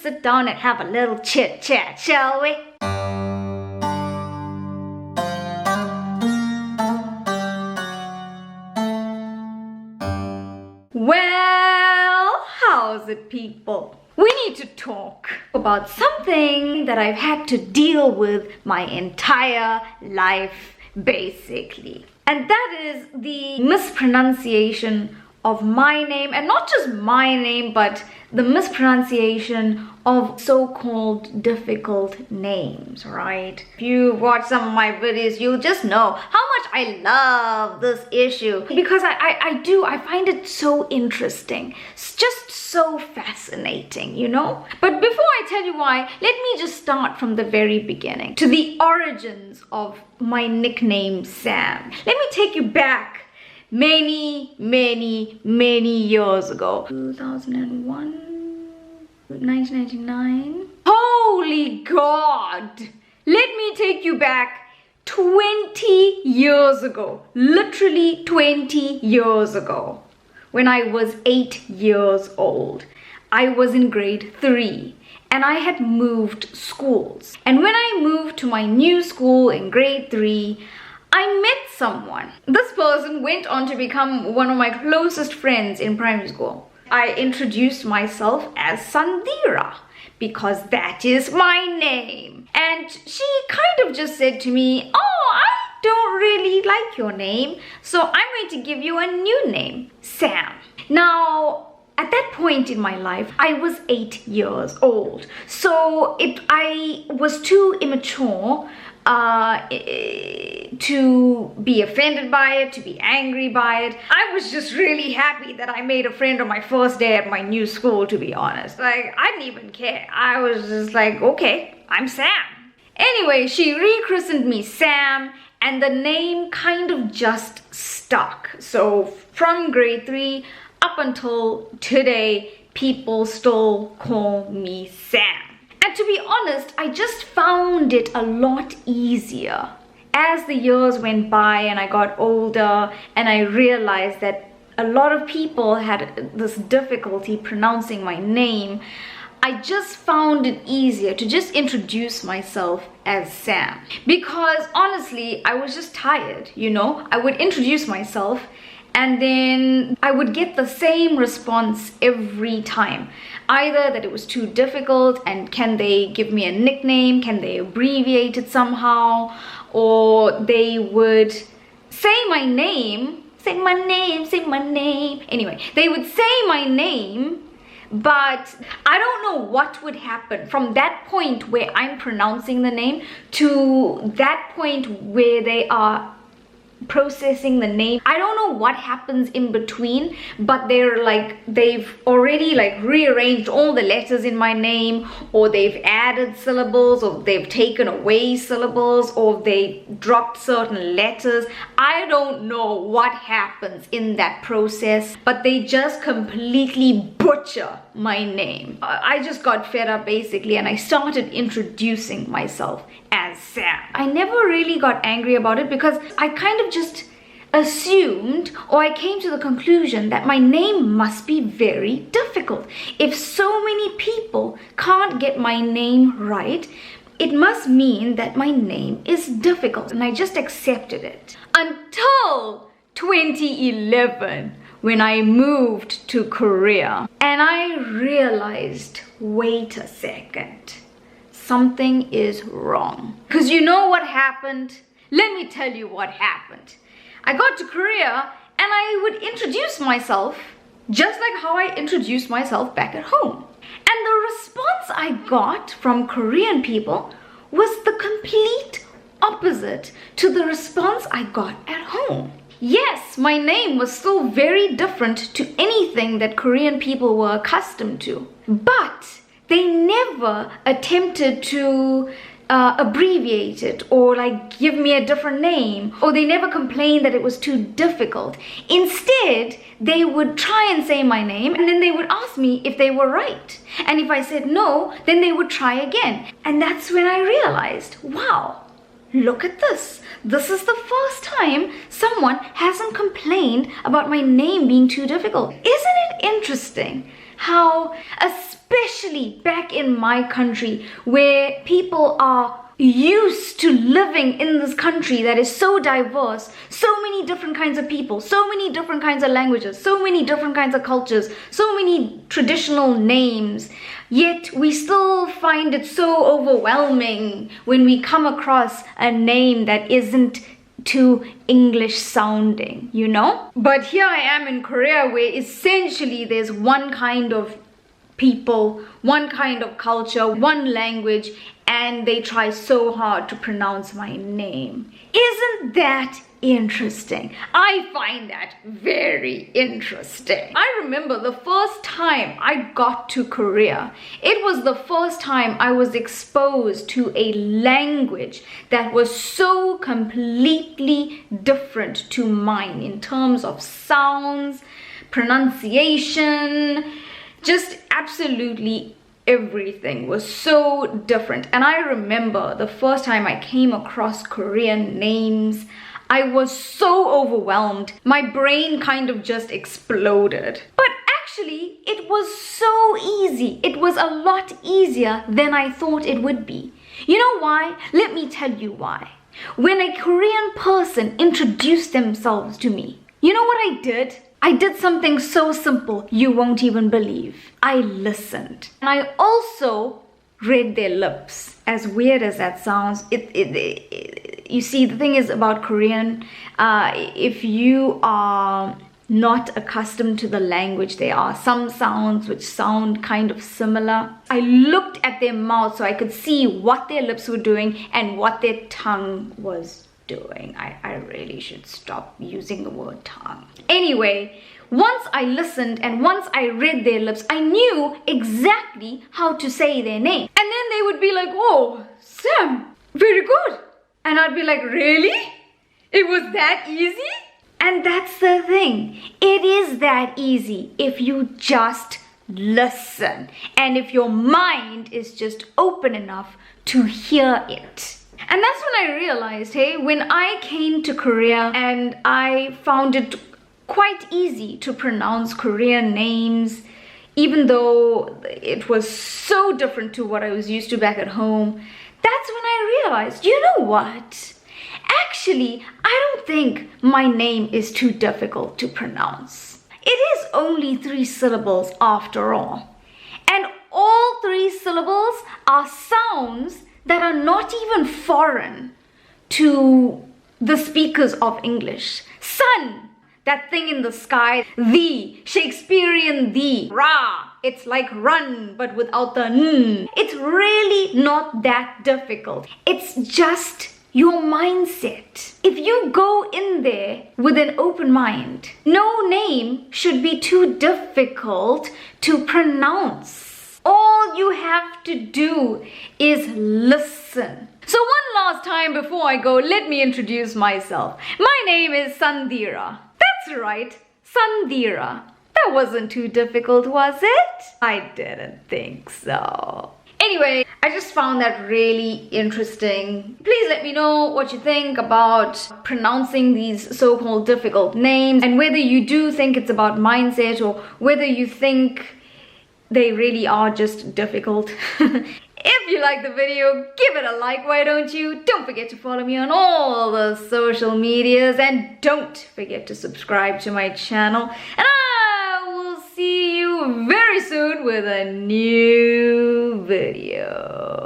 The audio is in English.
sit down and have a little chit chat, shall we? Well, how's it, people? We need to talk about something that I've had to deal with my entire life, basically. And that is the mispronunciation of my name, and not just my name, but the mispronunciation of so-called difficult names, right? If you watch some of my videos, you'll just know how much I love this issue, because I find it so interesting. It's just so fascinating, you know? But before I tell you why, let me just start from the very beginning, to the origins of my nickname Sam. Let me take you back many years ago. 2001, 1999. Holy God! Let me take you back 20 years ago. Literally 20 years ago. When I was 8 years old. I was in grade 3. And I had moved schools. And when I moved to my new school in grade 3, I met someone. This person went on to become one of my closest friends in primary school. I introduced myself as Sandhira because that is my name. And she kind of just said to me, "Oh, I don't really like your name, so I'm going to give you a new name, Sam." Now, at that point in my life, I was 8 years old. So I was too immature to be offended by it, to be angry by it. I was just really happy that I made a friend on my first day at my new school, to be honest. Like, I didn't even care. I was just like, okay, I'm Sam. Anyway, she rechristened me Sam, and the name kind of just stuck. So from grade 3 up until today, people still call me Sam. And to be honest, I just found it a lot easier as the years went by and I got older, and I realized that a lot of people had this difficulty pronouncing my name. I just found it easier to just introduce myself as Sam, because honestly, I was just tired, you know? I would introduce myself and then I would get the same response every time. Either that it was too difficult and can they give me a nickname, can they abbreviate it somehow, or they would say my name, say my name. Anyway, they would say my name, but I don't know what would happen from that point where I'm pronouncing the name to that point where they are processing the name. I don't know what happens in between, but they've already rearranged all the letters in my name, or they've added syllables, or they've taken away syllables, or they dropped certain letters. I don't know what happens in that process, but they just completely butcher my name. I just got fed up basically, and I started introducing myself as Sam. I never really got angry about it because I kind of just assumed, or I came to the conclusion that my name must be very difficult. If so many people can't get my name right, it must mean that my name is difficult, and I just accepted it. Until 2011, when I moved to Korea, and I realized, wait a second, something is wrong. Because you know what happened? Let me tell you what happened. I got to Korea and I would introduce myself just like how I introduced myself back at home. And the response I got from Korean people was the complete opposite to the response I got at home. Yes, my name was still very different to anything that Korean people were accustomed to, but they never attempted to abbreviate it or give me a different name, or they never complained that it was too difficult. Instead, they would try and say my name, and then they would ask me if they were right. And if I said no, then they would try again. And that's when I realized, wow, look at this. This is the first time someone hasn't complained about my name being too difficult. Isn't it interesting how, especially especially back in my country where people are used to living in this country that is so diverse, so many different kinds of people, so many different kinds of languages, so many different kinds of cultures, so many traditional names. Yet we still find it so overwhelming when we come across a name that isn't too English sounding, you know? But here I am in Korea where essentially there's one kind of people, one kind of culture, one language, and they try so hard to pronounce my name. Isn't that interesting? I find that very interesting. I remember the first time I got to Korea, it was the first time I was exposed to a language that was so completely different to mine in terms of sounds, pronunciation, just absolutely everything was so different. And I remember the first time I came across Korean names, I was so overwhelmed. My brain kind of just exploded. But actually, it was so easy. It was a lot easier than I thought it would be. You know why? Let me tell you why. When a Korean person introduced themselves to me, you know what I did? I did something so simple you won't even believe. I listened. And I also read their lips. As weird as that sounds, you see, the thing is about Korean, if you are not accustomed to the language, there are some sounds which sound kind of similar. I looked at their mouth so I could see what their lips were doing and what their tongue was doing. I really should stop using the word tongue. Anyway, once I listened and once I read their lips, I knew exactly how to say their name. And then they would be like, "Oh, Sam, very good." And I'd be like, "Really? It was that easy?" And that's the thing. It is that easy if you just listen and if your mind is just open enough to hear it. And that's when I realized, hey, when I came to Korea and I found it quite easy to pronounce Korean names, even though it was so different to what I was used to back at home, that's when I realized, you know what? Actually, I don't think my name is too difficult to pronounce. It is only 3 syllables after all. And all 3 syllables are sounds that are not even foreign to the speakers of English. Sun, that thing in the sky. The, Shakespearean the. Ra, it's like run but without the n. It's really not that difficult. It's just your mindset. If you go in there with an open mind, no name should be too difficult to pronounce. All you have to do is listen. So one last time before I go, let me introduce myself. My name is Sandhira. That's right, Sandhira. That wasn't too difficult, was it? I didn't think so. Anyway, I just found that really interesting. Please let me know what you think about pronouncing these so-called difficult names and whether you do think it's about mindset or whether you think they really are just difficult. If you like the video, give it a like, why don't you? Don't forget to follow me on all the social medias and don't forget to subscribe to my channel. And I will see you very soon with a new video.